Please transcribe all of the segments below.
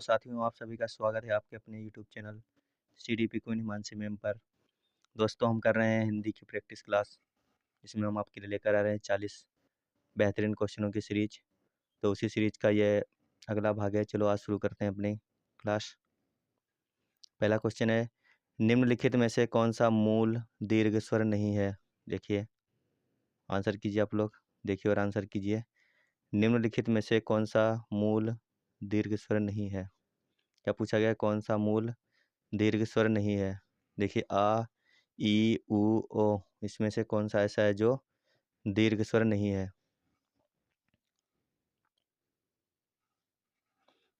साथियों, आप सभी का स्वागत है आपके अपने YouTube channel CDP queen Himanshi ma'am पर। दोस्तों, हम कर रहे हैं हिंदी की प्रैक्टिस क्लास, जिसमें हम आपके लिए लेकर आ रहे हैं 40 बेहतरीन क्वेश्चनों की सीरीज। तो उसी सीरीज का ये अगला भाग है। चलो आज शुरू करते हैं अपनी क्लास। पहला क्वेश्चन है, निम्नलिखित में से कौन सा मूल दीर्घ स्वर नहीं है? देखिए, आंसर कीजिए आप लोग। देखिए और आंसर कीजिए। निम्नलिखित में से कौन सा मूल दीर्घ स्वर नहीं है? क्या पूछा गया? कौन सा मूल दीर्घ स्वर नहीं है? देखिए, आ, ई, उ, ओ, इसमें से कौन सा ऐसा है जो दीर्घ स्वर नहीं है?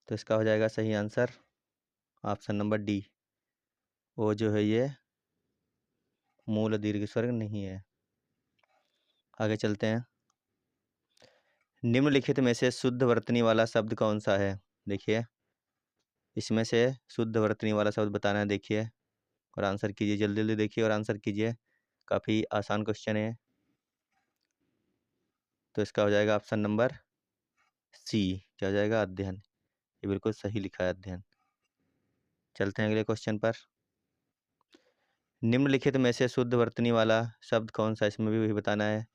तो इसका हो जाएगा सही आंसर ऑप्शन नंबर डी। ओ जो है ये मूल दीर्घ स्वर नहीं है। आगे चलते हैं। निम्नलिखित में से शुद्ध वर्तनी वाला शब्द कौन सा है? देखिए, इसमें से शुद्ध वर्तनी वाला शब्द बताना है। देखिए और आंसर कीजिए, जल्दी जल्दी देखिए और आंसर कीजिए। काफ़ी आसान क्वेश्चन है। तो इसका हो जाएगा ऑप्शन नंबर सी। क्या हो जाएगा? अध्ययन। ये बिल्कुल सही लिखा है, अध्ययन। चलते हैं अगले क्वेश्चन पर। निम्नलिखित में से शुद्ध वर्तनी वाला शब्द कौन सा? इसमें भी वही बताना है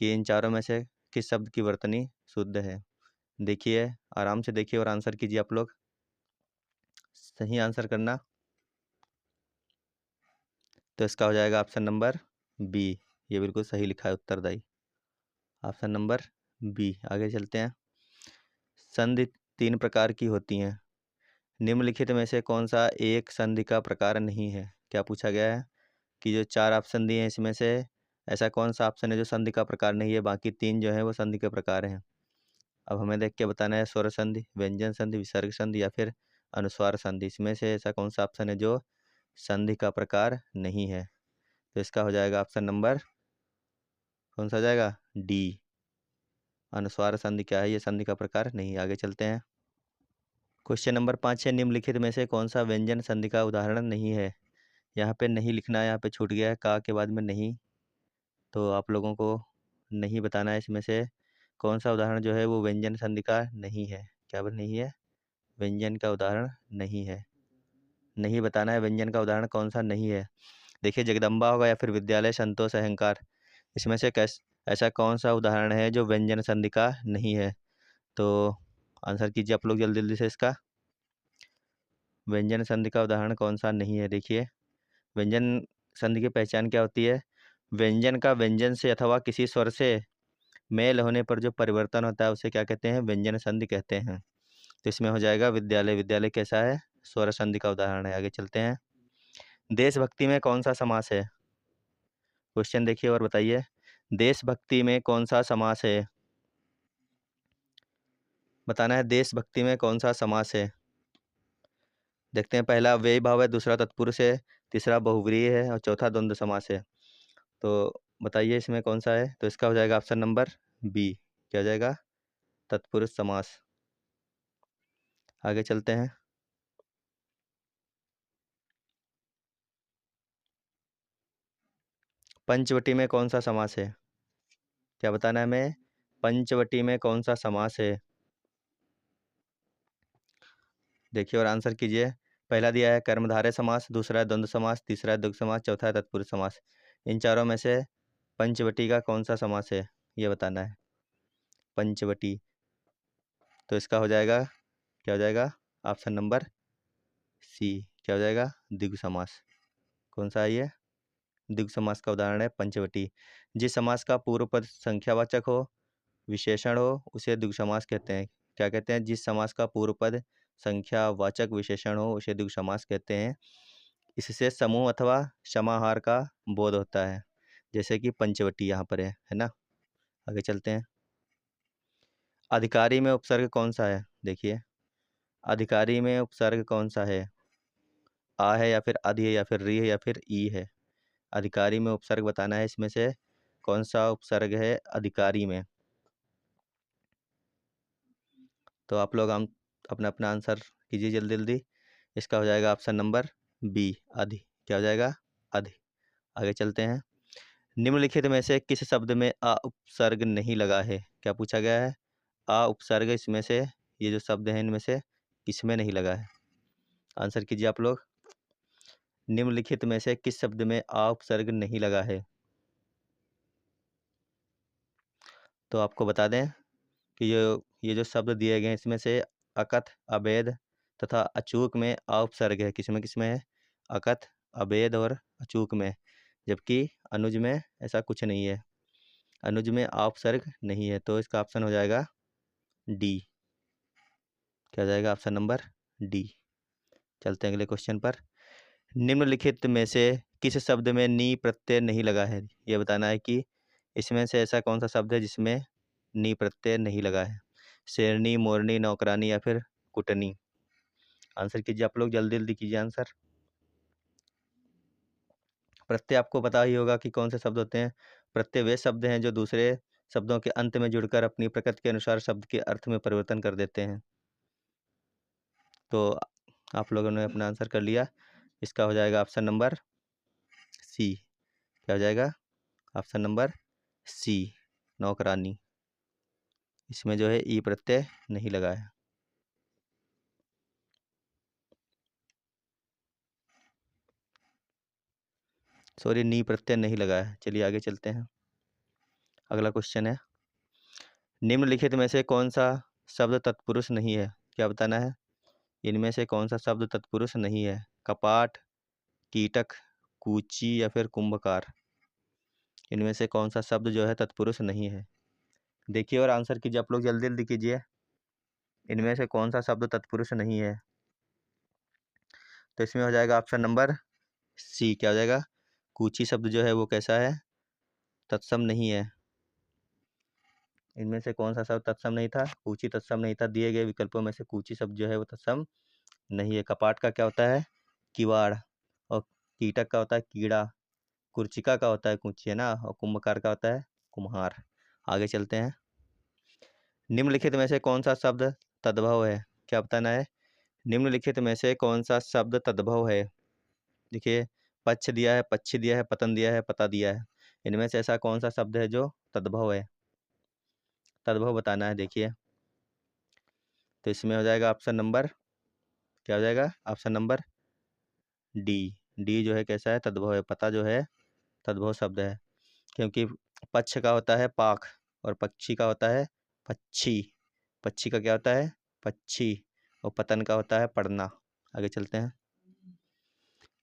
कि इन चारों में से किस शब्द की वर्तनी शुद्ध है। देखिए, आराम से देखिए और आंसर कीजिए आप लोग। सही आंसर करना। तो इसका हो जाएगा ऑप्शन नंबर बी। ये बिल्कुल सही लिखा है, उत्तरदायी ऑप्शन नंबर बी। आगे चलते हैं। संधि 3 प्रकार की होती हैं। निम्नलिखित में से कौन सा एक संधि का प्रकार नहीं है? क्या पूछा गया है कि जो 4 ऑप्शन दिए हैं इसमें से ऐसा कौन सा ऑप्शन है जो संधि का प्रकार नहीं है? बाकी 3 जो है वो संधि के प्रकार हैं। अब हमें देख के बताना है स्वर संधि, व्यंजन संधि, विसर्ग संधि या फिर अनुस्वार संधि। इसमें से ऐसा कौन सा ऑप्शन है जो संधि का प्रकार नहीं है? तो इसका हो जाएगा ऑप्शन नंबर कौन सा हो जाएगा? डी। अनुस्वार संधि क्या है? ये संधि का प्रकार नहीं। आगे चलते हैं। क्वेश्चन नंबर 5 है, निम्नलिखित में से कौन सा व्यंजन संधि का उदाहरण नहीं है? यहाँ पे नहीं लिखना है, यहाँ पे छूट गया है का के बाद में नहीं। तो आप लोगों को नहीं बताना है इसमें से कौन सा उदाहरण जो है वो व्यंजन संधि का नहीं है। क्या नहीं है? व्यंजन का उदाहरण नहीं है। नहीं बताना है व्यंजन का उदाहरण कौन सा नहीं है। देखिए, जगदम्बा होगा या फिर विद्यालय, संतोष, अहंकार। इसमें से ऐसा कौन सा उदाहरण है जो व्यंजन संधि का नहीं है? तो आंसर कीजिए आप लोग जल्दी जल्दी से इसका। व्यंजन संधि का उदाहरण कौन सा नहीं है? देखिए, व्यंजन संधि की पहचान क्या होती है? व्यंजन का व्यंजन से अथवा किसी स्वर से मेल होने पर जो परिवर्तन होता है उसे क्या कहते हैं? व्यंजन संधि कहते हैं। तो इसमें हो जाएगा विद्यालय। विद्यालय कैसा है? स्वर संधि का उदाहरण है। आगे चलते हैं। देशभक्ति में कौन सा समास है? क्वेश्चन देखिए और बताइए। देशभक्ति में कौन सा समास है? बताना है देशभक्ति में कौन सा समास है। देखते हैं। पहला व्यय भाव है, दूसरा तत्पुरुष है, तीसरा बहुव्रीहि है और चौथा द्वंद्व समास है। तो बताइए इसमें कौन सा है? तो इसका हो जाएगा ऑप्शन नंबर बी। क्या हो जाएगा? तत्पुरुष समास। आगे चलते हैं। पंचवटी में कौन सा समास है? क्या बताना है हमें? पंचवटी में कौन सा समास है? देखिए और आंसर कीजिए। पहला दिया है कर्मधारय समास, दूसरा है द्वंद्व समास, तीसरा है द्विगु समास, चौथा है तत्पुरुष समास। इन चारों में से पंचवटी का कौन सा समास है ये बताना है। पंचवटी। तो इसका हो जाएगा, क्या हो जाएगा? Option number C. क्या हो जाएगा? द्विगु समास। कौन सा है ये? द्विगु समास का उदाहरण है पंचवटी। जिस समास का पूर्व पद संख्यावाचक हो, विशेषण हो, उसे द्विगु समास कहते हैं। क्या कहते हैं? जिस समास का पूर्व पद संख्यावाचक विशेषण हो उसे द्विगु समास कहते हैं। इससे समूह अथवा समाहार का बोध होता है, जैसे कि पंचवटी यहाँ पर है ना। आगे चलते हैं। अधिकारी में उपसर्ग कौन सा है? देखिए, अधिकारी में उपसर्ग कौन सा है? आ है या फिर अधि है या फिर री है या फिर ई है? अधिकारी में उपसर्ग बताना है। इसमें से कौन सा उपसर्ग है अधिकारी में? तो आप लोग हम अपना अपना आंसर कीजिए जल्दी जल्दी। इसका हो जाएगा ऑप्शन नंबर बी, अधि। क्या हो जाएगा? अधि। आगे चलते हैं। निम्नलिखित में से किस शब्द में अ उपसर्ग नहीं लगा है? क्या पूछा गया है? अ उपसर्ग इसमें से ये जो शब्द हैं इनमें से किसमें नहीं लगा है? आंसर कीजिए आप लोग। निम्नलिखित में से किस शब्द में आ उपसर्ग नहीं लगा है? तो आपको बता दें कि ये जो शब्द दिए गए हैं इसमें से अकथ, अभेद तथा अचूक में आ उपसर्ग है। किसमें किसमें है? अकथ, अभेद और अचूक में। जबकि अनुज में ऐसा कुछ नहीं है, अनुज में आ उपसर्ग नहीं है। तो इसका ऑप्शन हो जाएगा डी। क्या हो जाएगा? Option number D. चलते हैं अगले क्वेश्चन पर। निम्नलिखित में से किस शब्द में नी प्रत्यय नहीं लगा है? ये बताना है कि इसमें से ऐसा कौन सा शब्द है जिसमें नी प्रत्यय नहीं लगा है? शेरनी, मोरनी, नौकरानी या फिर कुटनी? आंसर कीजिए आप लोग, जल्दी जल्दी कीजिए आंसर। प्रत्यय आपको पता ही होगा कि कौन से शब्द होते हैं। प्रत्यय वे शब्द हैं जो दूसरे शब्दों के अंत में जुड़कर अपनी प्रकृति के अनुसार शब्द के अर्थ में परिवर्तन कर देते हैं। तो आप लोगों ने अपना आंसर कर लिया। इसका हो जाएगा ऑप्शन नंबर सी। क्या हो जाएगा? ऑप्शन नंबर सी, नौकरानी। इसमें जो है ई प्रत्यय नहीं लगा है। सॉरी, नी प्रत्यय नहीं लगा है। चलिए आगे चलते हैं। अगला क्वेश्चन है, निम्नलिखित में से कौन सा शब्द तत्पुरुष नहीं है? क्या बताना है? इनमें से कौन सा शब्द तत्पुरुष नहीं है? कपाट, कीटक, कूची या फिर कुंभकार? इनमें से कौन सा शब्द जो है तत्पुरुष नहीं है? देखिए और आंसर कीजिए आप लोग, जल्दी जल्दी कीजिए। इनमें से कौन सा शब्द तत्पुरुष नहीं है? तो इसमें हो जाएगा ऑप्शन नंबर सी। क्या हो जाएगा? कूची शब्द जो है वो कैसा है? तत्सम नहीं है। इनमें से कौन सा शब्द तत्सम नहीं था? कूची तत्सम नहीं था। दिए गए विकल्पों में से कूची शब्द जो है वो तत्सम नहीं है। कपाट का क्या होता है? किवाड़। और कीटक का होता है कीड़ा। कुर्चिका का होता है कूची, है ना। और कुंभकार का होता है कुम्हार। आगे चलते हैं। निम्नलिखित में से कौन सा शब्द तद्भव है? क्या बताना है? निम्नलिखित में से कौन सा शब्द तद्भव है? देखिए, पक्ष दिया है, पक्षी दिया है, पतन दिया है, पता दिया है। इनमें से ऐसा कौन सा शब्द है जो तद्भव है? तद्भव बताना है। देखिए, तो इसमें हो जाएगा ऑप्शन नंबर, क्या हो जाएगा? Option number D. डी जो है कैसा है? तद्भव है। पता जो है तद्भव शब्द है, क्योंकि पक्ष का होता है पाख और पक्षी का होता है पक्षी। पक्षी का क्या होता है? पक्षी। और पतन का होता है पढ़ना। आगे चलते हैं।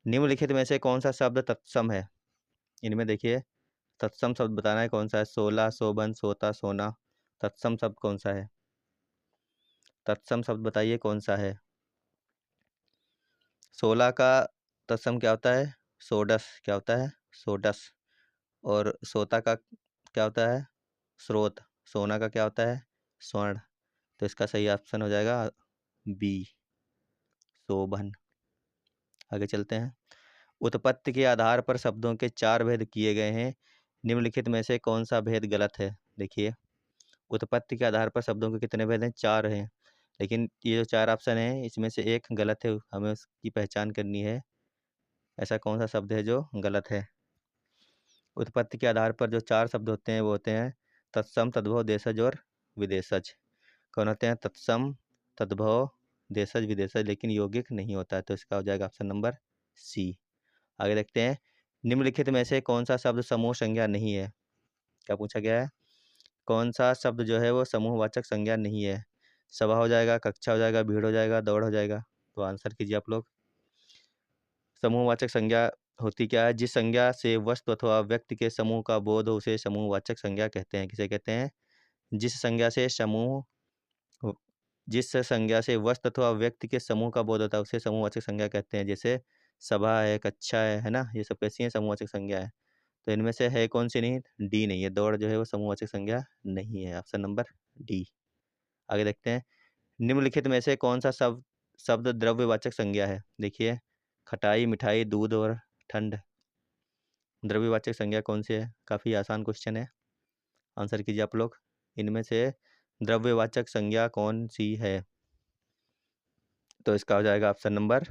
निम्नलिखित में से कौन सा शब्द तत्सम है? इनमें देखिए, तत्सम शब्द बताना है कौन सा है। सोला, शोभन, सोता, सोना। तत्सम शब्द कौन सा है? तत्सम शब्द बताइए कौन सा है। सोला का तत्सम क्या होता है? सोडस। क्या होता है? सोडस। और सोता का क्या होता है? स्रोत। सोना का क्या होता है? स्वर्ण। तो इसका सही ऑप्शन हो जाएगा बी, शोभन। आगे चलते हैं। उत्पत्ति के आधार पर शब्दों के चार भेद किए गए हैं। निम्नलिखित में से कौन सा भेद गलत है? देखिए, उत्पत्ति के आधार पर शब्दों के कितने भेद हैं? चार हैं। लेकिन ये जो चार ऑप्शन है इसमें से एक गलत है, हमें उसकी पहचान करनी है। ऐसा कौन सा शब्द है जो गलत है? उत्पत्ति के आधार पर जो चार शब्द होते हैं वो होते हैं तत्सम, तद्भव, देशज और विदेशज। कौन होते हैं? तत्सम, तद्भव, देशज, विदेशज। लेकिन यौगिक नहीं होता है। तो इसका हो जाएगा ऑप्शन नंबर सी। आगे देखते हैं। निम्नलिखित में से कौन सा शब्द समूह संज्ञा नहीं है? क्या पूछा गया है? कौन सा शब्द जो है वो समूहवाचक संज्ञा नहीं है? सभा हो जाएगा, कक्षा हो जाएगा, भीड़ हो जाएगा, दौड़ हो जाएगा। तो आंसर कीजिए आप लोग। समूहवाचक संज्ञा होती क्या है? जिस संज्ञा से वस्तु अथवा व्यक्ति के समूह का बोध हो उसे समूहवाचक संज्ञा कहते हैं। किसे कहते हैं? जिस संज्ञा से समूह हो- जिस संज्ञा से वस्तु अथवा व्यक्ति के समूह का बोध होता है उसे समूहवाचक संज्ञा कहते हैं। जैसे सभा है, कक्षा है ना। ये सब कैसी है? समूहवाचक संज्ञा है। तो इनमें से है कौन सी नहीं? डी नहीं है। दौड़ जो है वो समूहवाचक संज्ञा नहीं है। Option number D. आगे देखते हैं। निम्नलिखित में से कौन सा शब्द द्रव्यवाचक संज्ञा है? देखिए, खटाई, मिठाई, दूध और ठंड। द्रव्यवाचक संज्ञा कौन सी है? काफ़ी आसान क्वेश्चन है। आंसर कीजिए आप लोग। इनमें से द्रव्यवाचक संज्ञा कौन सी है? तो इसका हो जाएगा ऑप्शन नंबर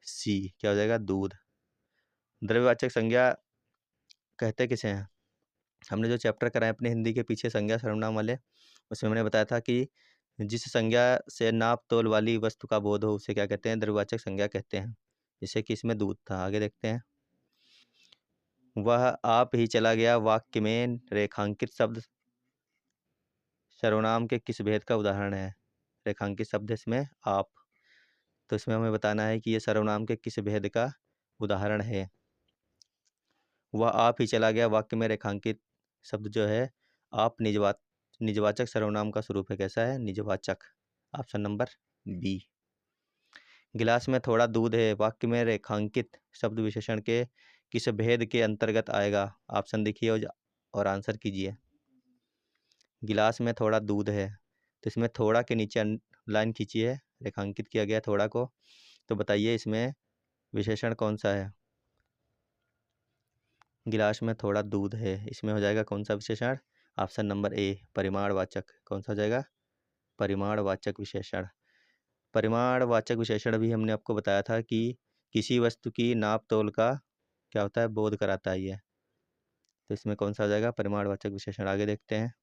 सी। क्या हो जाएगा? दूध। द्रव्यवाचक संज्ञा कहते किसे हैं? हमने जो चैप्टर कराए अपने हिंदी के पीछे संज्ञा सर्वनाम वाले, उसमें मैंने बताया था कि जिस संज्ञा से नाप तोल वाली वस्तु का बोध हो उसे क्या कहते हैं? द्रव्यवाचक संज्ञा कहते हैं। जैसे कि इसमें दूध था। आगे देखते हैं। वह आप ही चला गया वाक्य में रेखांकित शब्द सर्वनाम के किस भेद का उदाहरण है? रेखांकित शब्द इसमें आप, तो इसमें हमें बताना है कि ये सर्वनाम के किस भेद का उदाहरण है। वह आप ही चला गया वाक्य में रेखांकित शब्द जो है आप निजवाचक सर्वनाम का स्वरूप है। कैसा है? निजवाचक। Option number B. गिलास में थोड़ा दूध है वाक्य में रेखांकित शब्द विशेषण के किस भेद के अंतर्गत आएगा? ऑप्शन देखिए और आंसर कीजिए। गिलास में थोड़ा दूध है, तो इसमें थोड़ा के नीचे लाइन खींची है, रेखांकित किया गया थोड़ा को, तो बताइए इसमें विशेषण कौन सा है? गिलास में थोड़ा दूध है, इसमें हो जाएगा कौन सा विशेषण? ऑप्शन नंबर ए, परिमाणवाचक। कौन सा हो जाएगा? परिमाणवाचक विशेषण। परिमाणवाचक विशेषण भी हमने आपको बताया था कि किसी वस्तु की नाप तोल का क्या होता है? बोध कराता है ये। तो इसमें कौन सा हो जाएगा? परिमाणवाचक विशेषण। आगे देखते हैं।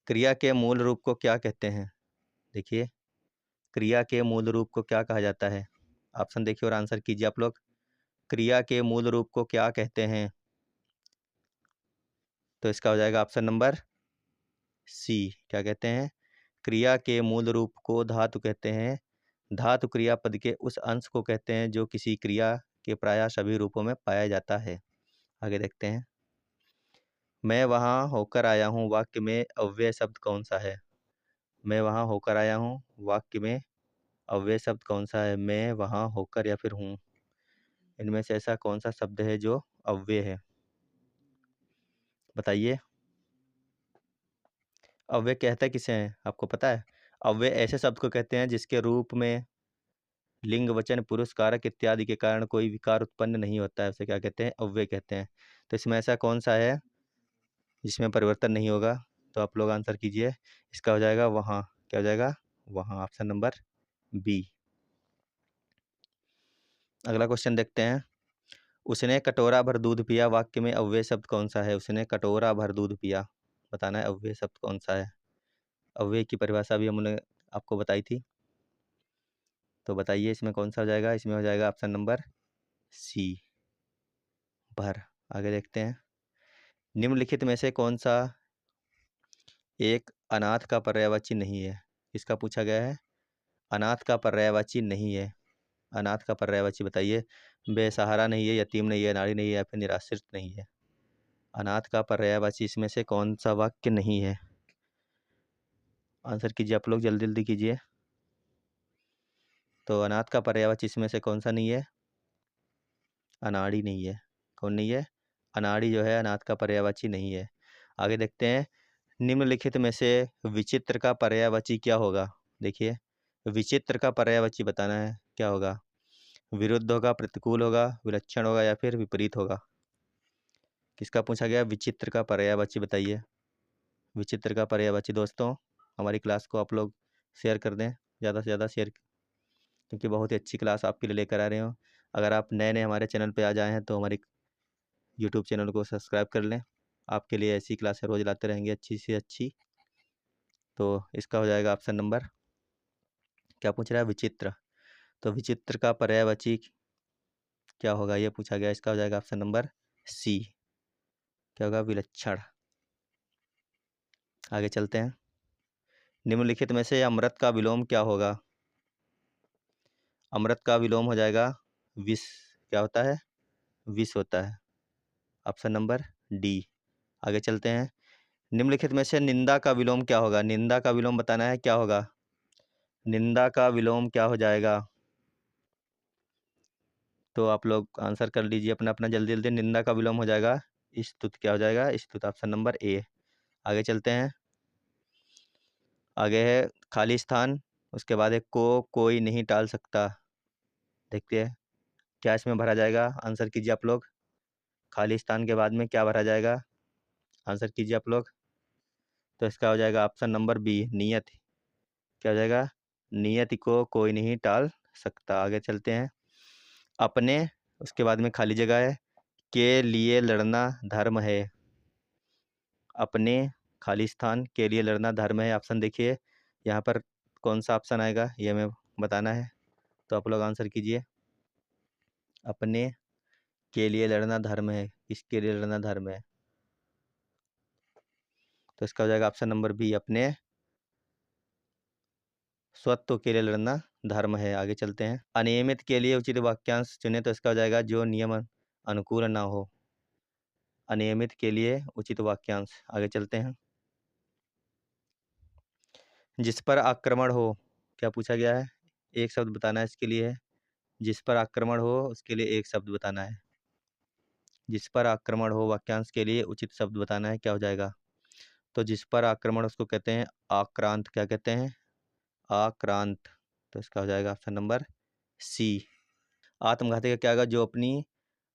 क्रिया के मूल रूप को क्या कहते हैं? देखिए, क्रिया के मूल रूप को क्या कहा जाता है? ऑप्शन देखिए और आंसर कीजिए आप लोग। क्रिया के मूल रूप को क्या कहते हैं? तो इसका हो जाएगा ऑप्शन नंबर सी। क्या कहते हैं? क्रिया के मूल रूप को धातु कहते हैं। धातु क्रियापद के उस अंश को कहते हैं जो किसी क्रिया के प्रायः सभी रूपों में पाया जाता है। आगे देखते हैं। मैं वहाँ होकर आया हूँ वाक्य में अव्यय शब्द कौन सा है? मैं वहाँ होकर आया हूँ वाक्य में अव्यय शब्द कौन सा है? मैं वहाँ होकर या फिर हूँ, इनमें से ऐसा कौन सा शब्द है जो अव्यय है? बताइए। अव्यय कहते किसे हैं? आपको पता है? अव्यय ऐसे शब्द को कहते हैं जिसके रूप में लिंग वचन पुरुष कारक इत्यादि के कारण कोई विकार उत्पन्न नहीं होता है, उसे क्या कहते हैं? अव्यय कहते हैं। तो इसमें ऐसा कौन सा है जिसमें परिवर्तन नहीं होगा? तो आप लोग आंसर कीजिए। इसका हो जाएगा वहाँ। क्या हो जाएगा? वहाँ। Option number B. अगला क्वेश्चन देखते हैं। उसने कटोरा भर दूध पिया वाक्य में अव्यय शब्द कौन सा है? उसने कटोरा भर दूध पिया, बताना है अव्यय शब्द कौन सा है। अव्यय की परिभाषा भी हमने आपको बताई थी, तो बताइए इसमें कौन सा हो जाएगा? इसमें हो जाएगा ऑप्शन नंबर सी, भर। आगे देखते हैं। निम्नलिखित में से कौन सा एक अनाथ का पर्यायवाची नहीं है? किसका पूछा गया है? अनाथ का पर्यायवाची नहीं है। अनाथ का पर्यायवाची बताइए। बेसहारा नहीं है, यतीम नहीं है, नारी नहीं है, या फिर निराश्रित नहीं है। अनाथ का पर्यायवाची इसमें से कौन सा वाक्य नहीं है? आंसर कीजिए आप लोग, जल्दी जल्दी कीजिए। तो अनाथ का पर्यायवाची इसमें से कौन सा नहीं है? अनाड़ी नहीं है। कौन नहीं है? अनाड़ी जो है अनाथ का पर्यायवाची नहीं है। आगे देखते हैं। निम्नलिखित में से विचित्र का पर्यायवाची क्या होगा? देखिए, विचित्र का पर्यायवाची बताना है, क्या होगा? विरुद्ध होगा, प्रतिकूल होगा, विलक्षण होगा, या फिर विपरीत होगा? किसका पूछा गया? विचित्र का पर्यायवाची बताइए। विचित्र का पर्यायवाची दोस्तों, हमारी क्लास को आप लोग शेयर कर दें, ज़्यादा से ज़्यादा शेयर, क्योंकि बहुत ही अच्छी क्लास आपके लिए लेकर आ रहे हो। अगर आप नए नए हमारे चैनल पे आ जाए हैं तो हमारी यूट्यूब चैनल को सब्सक्राइब कर लें। आपके लिए ऐसी क्लासें रोज लाते रहेंगे, अच्छी से अच्छी। तो इसका हो जाएगा ऑप्शन नंबर, क्या पूछ रहा है? विचित्र। तो विचित्र का पर्यायवाची क्या होगा, ये पूछा गया। इसका हो जाएगा ऑप्शन नंबर सी, क्या होगा? विलक्षण। आगे चलते हैं। निम्नलिखित में से अमृत का विलोम क्या होगा? अमृत का विलोम हो जाएगा विष। क्या होता है? विष होता है। Option number D. आगे चलते हैं। निम्नलिखित में से निंदा का विलोम क्या होगा? निंदा का विलोम बताना है, क्या होगा? निंदा का विलोम क्या हो जाएगा? तो आप लोग आंसर कर लीजिए अपना अपना, जल्दी जल्दी। निंदा का विलोम हो जाएगा स्तुति। क्या हो जाएगा? स्तुति। ऑप्शन नंबर ए। आगे चलते हैं। आगे है खाली स्थान, उसके बाद है को कोई नहीं टाल सकता। देखते हैं क्या इसमें भरा जाएगा। आंसर कीजिए आप लोग। खाली स्थान के बाद में क्या भरा जाएगा? आंसर कीजिए आप लोग। तो इसका हो जाएगा ऑप्शन नंबर बी, नियत। क्या हो जाएगा? नियत को कोई नहीं टाल सकता। आगे चलते हैं। अपने, उसके बाद में खाली जगह है, के लिए लड़ना धर्म है। अपने खालिस्तान के लिए लड़ना धर्म है। ऑप्शन देखिए यहाँ पर कौन सा ऑप्शन आएगा ये हमें बताना है, तो आप लोग आंसर कीजिए। अपने के लिए लड़ना धर्म है, किसके लिए लड़ना धर्म है? तो इसका हो जाएगा ऑप्शन नंबर बी, अपने स्वत्व के लिए लड़ना धर्म है। आगे चलते हैं। अनियमित के लिए उचित वाक्यांश चुने, तो इसका हो जाएगा जो नियम अनुकूल ना हो। अनियमित के लिए उचित वाक्यांश। आगे चलते हैं। जिस पर आक्रमण हो, क्या पूछा गया है? एक शब्द बताना है इसके लिए। जिस पर आक्रमण हो उसके लिए एक शब्द बताना है। जिस पर आक्रमण हो वाक्यांश के लिए उचित शब्द बताना है। क्या हो जाएगा? तो जिस पर आक्रमण उसको कहते हैं आक्रांत। क्या कहते हैं? आक्रांत। तो इसका हो जाएगा ऑप्शन नंबर सी। आत्मघाती का क्या होगा? जो अपनी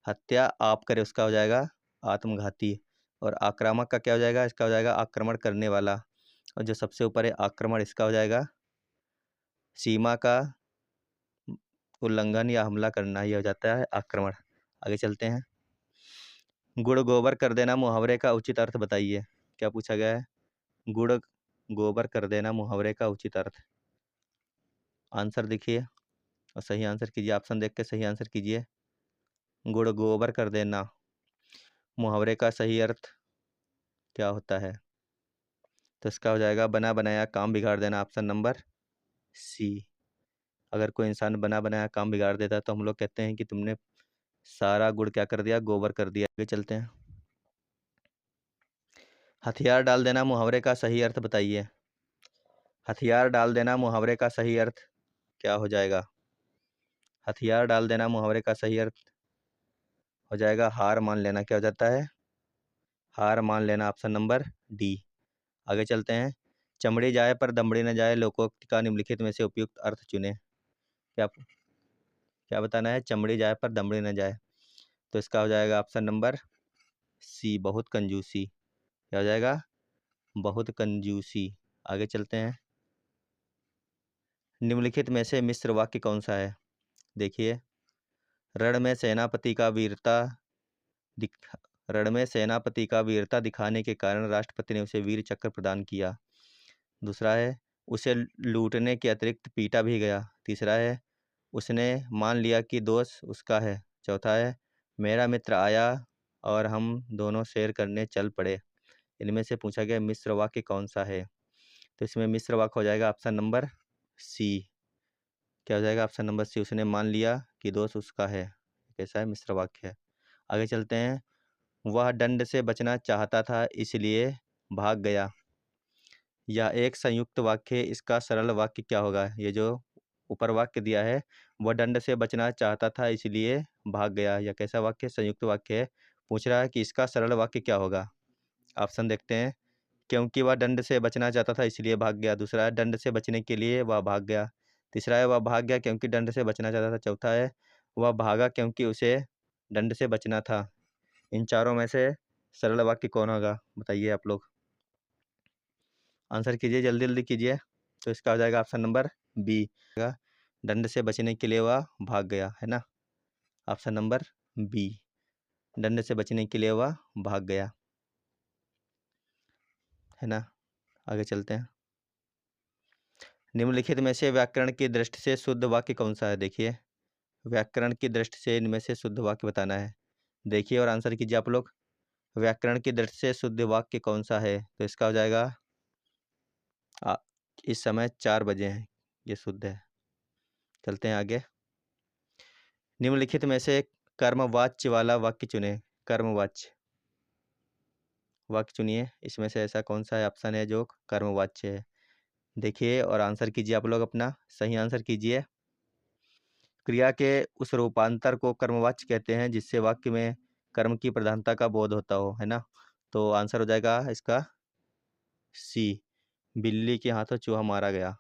हत्या आप करे उसका हो जाएगा आत्मघाती। और आक्रामक का क्या हो जाएगा? इसका हो जाएगा आक्रमण करने वाला। और जो सबसे ऊपर है आक्रमण, इसका हो जाएगा सीमा का उल्लंघन या हमला करना, ये हो जाता है आक्रमण। आगे चलते हैं। गुड़ गोबर कर देना मुहावरे का उचित अर्थ बताइए। क्या पूछा गया है? गुड़ गोबर कर देना मुहावरे का उचित अर्थ। आंसर देखिए और सही आंसर कीजिए। ऑप्शन देख के सही आंसर कीजिए। गुड़ गोबर कर देना मुहावरे का सही अर्थ क्या होता है? तो इसका हो जाएगा बना बनाया काम बिगाड़ देना। Option number C. अगर कोई इंसान बना बनाया काम बिगाड़ देता है तो हम लोग कहते हैं कि तुमने सारा गुड़ क्या कर दिया? गोबर कर दिया। आगे चलते हैं। हथियार डाल देना मुहावरे का सही अर्थ बताइए। हथियार डाल देना मुहावरे का सही अर्थ क्या हो जाएगा? हथियार डाल देना मुहावरे का सही अर्थ हो जाएगा हार मान लेना। क्या हो जाता है? हार मान लेना। Option number D. आगे चलते हैं। चमड़ी जाए पर दमड़ी न जाए लोकोक्ति का निम्नलिखित में से उपयुक्त अर्थ चुने। क्या क्या बताना है? चमड़ी जाए पर दमड़ी न जाए। तो इसका हो जाएगा ऑप्शन नंबर सी, बहुत कंजूसी। क्या हो जाएगा? बहुत कंजूसी। आगे चलते हैं। निम्नलिखित में से मिश्र वाक्य कौन सा है? देखिए, रण में सेनापति का वीरता दिखा रण में सेनापति का वीरता दिखाने के कारण राष्ट्रपति ने उसे वीर चक्र प्रदान किया। दूसरा है उसे लूटने के अतिरिक्त पीटा भी गया। तीसरा है उसने मान लिया कि दोष उसका है। चौथा है मेरा मित्र आया और हम दोनों शेयर करने चल पड़े। इनमें से पूछा गया मिश्र वाक्य कौन सा है? तो इसमें मिश्र वाक्य हो जाएगा ऑप्शन नंबर सी। क्या हो जाएगा? ऑप्शन नंबर सी, उसने मान लिया कि दोष उसका है। कैसा है? मिश्र वाक्य है। आगे चलते हैं। वह दंड से बचना चाहता था इसलिए भाग गया। यह एक संयुक्त वाक्य है, इसका सरल वाक्य क्या होगा? ये जो ऊपर वाक्य दिया है, वह दंड से बचना चाहता था इसलिए भाग गया, यह कैसा वाक्य? संयुक्त वाक्य है। पूछ रहा है कि इसका सरल वाक्य क्या होगा? ऑप्शन देखते हैं। क्योंकि वह दंड से बचना चाहता था इसलिए भाग गया। दूसरा है दंड से बचने के लिए वह भाग गया। तीसरा है वह भाग गया क्योंकि दंड से बचना चाहता था। चौथा है वह भागा क्योंकि उसे दंड से बचना था। इन चारों में से सरल वाक्य कौन होगा? बताइए आप लोग। आंसर कीजिए, जल्दी जल्दी कीजिए। तो इसका हो जाएगा ऑप्शन नंबर बी। दंड से बचने के लिए वह भाग गया, है ना? ऑप्शन नंबर बी, दंड से बचने के लिए वह भाग गया, है ना? आगे चलते हैं। निम्नलिखित में से व्याकरण की दृष्टि से शुद्ध वाक्य कौन सा है? देखिए, व्याकरण की दृष्टि से इनमें से शुद्ध वाक्य बताना है। देखिए और आंसर कीजिए आप लोग। व्याकरण की दृष्टि से शुद्ध वाक्य कौन सा है? तो इसका हो जाएगा इस समय 4 बजे हैं, ये शुद्ध है। चलते हैं आगे। निम्नलिखित में से कर्मवाच्य वाला वाक्य चुने। कर्मवाच्य वाक्य चुनिए। इसमें से ऐसा कौन सा है ऑप्शन है जो कर्मवाच्य है? देखिए और आंसर कीजिए आप लोग। अपना सही आंसर कीजिए। क्रिया के उस रूपांतर को कर्मवाच्य कहते हैं जिससे वाक्य में कर्म की प्रधानता का बोध होता हो, है ना? तो आंसर हो जाएगा इसका सी, बिल्ली के हाथों चूहा मारा गया।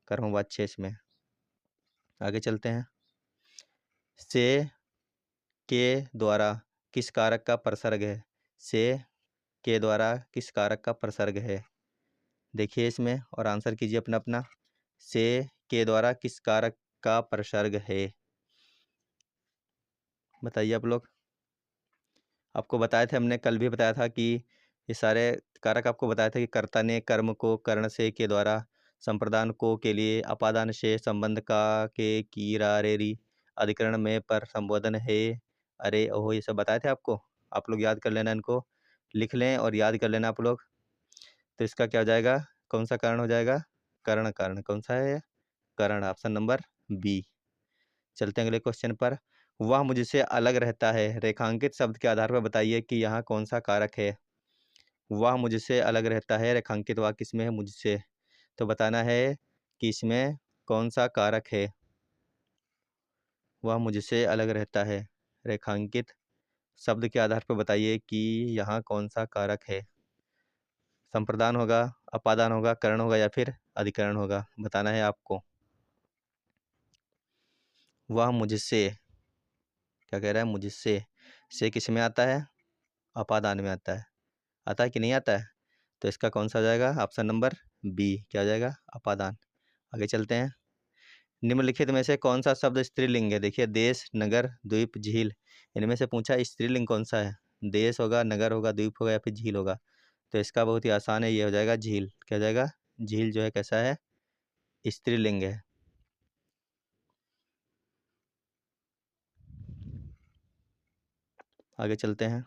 कर्मवाच्य इसमें। आगे चलते हैं। से के द्वारा किस कारक का प्रसर्ग है? से के द्वारा किस कारक का प्रसर्ग है? देखिए इसमें और आंसर कीजिए अपना अपना। से के द्वारा किस कारक का प्रसर्ग है? बताइए आप लोग। आपको बताए थे, हमने कल भी बताया था कि ये सारे कारक आपको बताया था कि कर्ता ने कर्म को कर्ण से के द्वारा, संप्रदान को के लिए, अपादान से संबंध का के की रा रे री, अधिकरण में पर संबोधन है अरे ओहो, ये सब बताए थे आपको। आप लोग याद कर लेना, इनको लिख लें और याद कर लेना आप लोग। तो इसका क्या हो जाएगा, कौन सा कारण हो जाएगा, कर्ण। कारण कौन सा है, कर्ण, ऑप्शन नंबर बी। चलते हैं अगले क्वेश्चन पर। वह मुझसे अलग रहता है, रेखांकित शब्द के आधार पर बताइए कि यहाँ कौन सा कारक है। वह मुझसे अलग रहता है, रेखांकित वाक्य किसमें है, मुझसे। तो बताना है कि इसमें कौन सा कारक है। वह मुझसे अलग रहता है, रेखांकित शब्द के आधार पर बताइए कि यहाँ कौन सा कारक है। संप्रदान होगा, अपादान होगा, करण होगा या फिर अधिकरण होगा, बताना है आपको। वह मुझसे, क्या कह रहा है, मुझसे से किस में आता है, अपादान में आता है। आता है कि नहीं आता है, तो इसका कौन सा हो जाएगा, ऑप्शन नंबर बी, क्या हो जाएगा, अपादान। आगे चलते हैं। निम्नलिखित में से कौन सा शब्द स्त्रीलिंग है। देखिए, देश, नगर, द्वीप, झील, इनमें से पूछा स्त्रीलिंग कौन सा है। देश होगा, नगर होगा, द्वीप होगा या फिर झील होगा। तो इसका बहुत ही आसान है, ये हो जाएगा झील। क्या हो जाएगा, झील जो है कैसा है, स्त्रीलिंग है। आगे चलते हैं।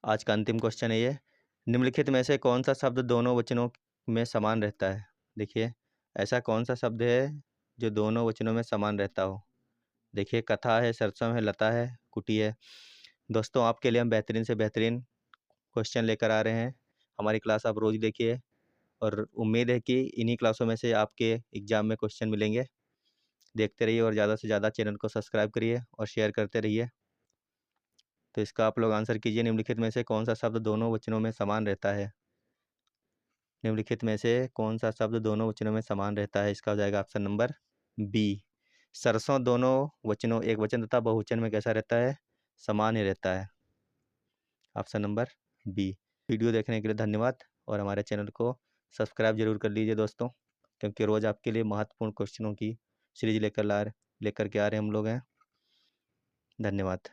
आज का अंतिम क्वेश्चन है ये। निम्नलिखित में से कौन सा शब्द दोनों वचनों में समान रहता है। देखिए, ऐसा कौन सा शब्द है जो दोनों वचनों में समान रहता हो। देखिए, कथा है, सरसों है, लता है, कुटी है। दोस्तों, आपके लिए हम बेहतरीन से बेहतरीन क्वेश्चन लेकर आ रहे हैं। हमारी क्लास आप रोज़ देखिए और उम्मीद है कि इन्हीं क्लासों में से आपके एग्ज़ाम में क्वेश्चन मिलेंगे। देखते रहिए और ज़्यादा से ज़्यादा चैनल को सब्सक्राइब करिए और शेयर करते रहिए। तो इसका आप लोग आंसर कीजिए, निम्नलिखित में से कौन सा शब्द दोनों वचनों में समान रहता है। निम्नलिखित में से कौन सा शब्द दोनों वचनों में समान रहता है, इसका हो जाएगा ऑप्शन नंबर बी। सरसों दोनों वचनों, एक वचन तथा बहुवचन में कैसा रहता है, समान ही रहता है। Option number B. वीडियो देखने के लिए धन्यवाद और हमारे चैनल को सब्सक्राइब जरूर कर लीजिए दोस्तों, क्योंकि रोज़ आपके लिए महत्वपूर्ण क्वेश्चनों की सीरीज लेकर के आ रहे हम लोग हैं। धन्यवाद।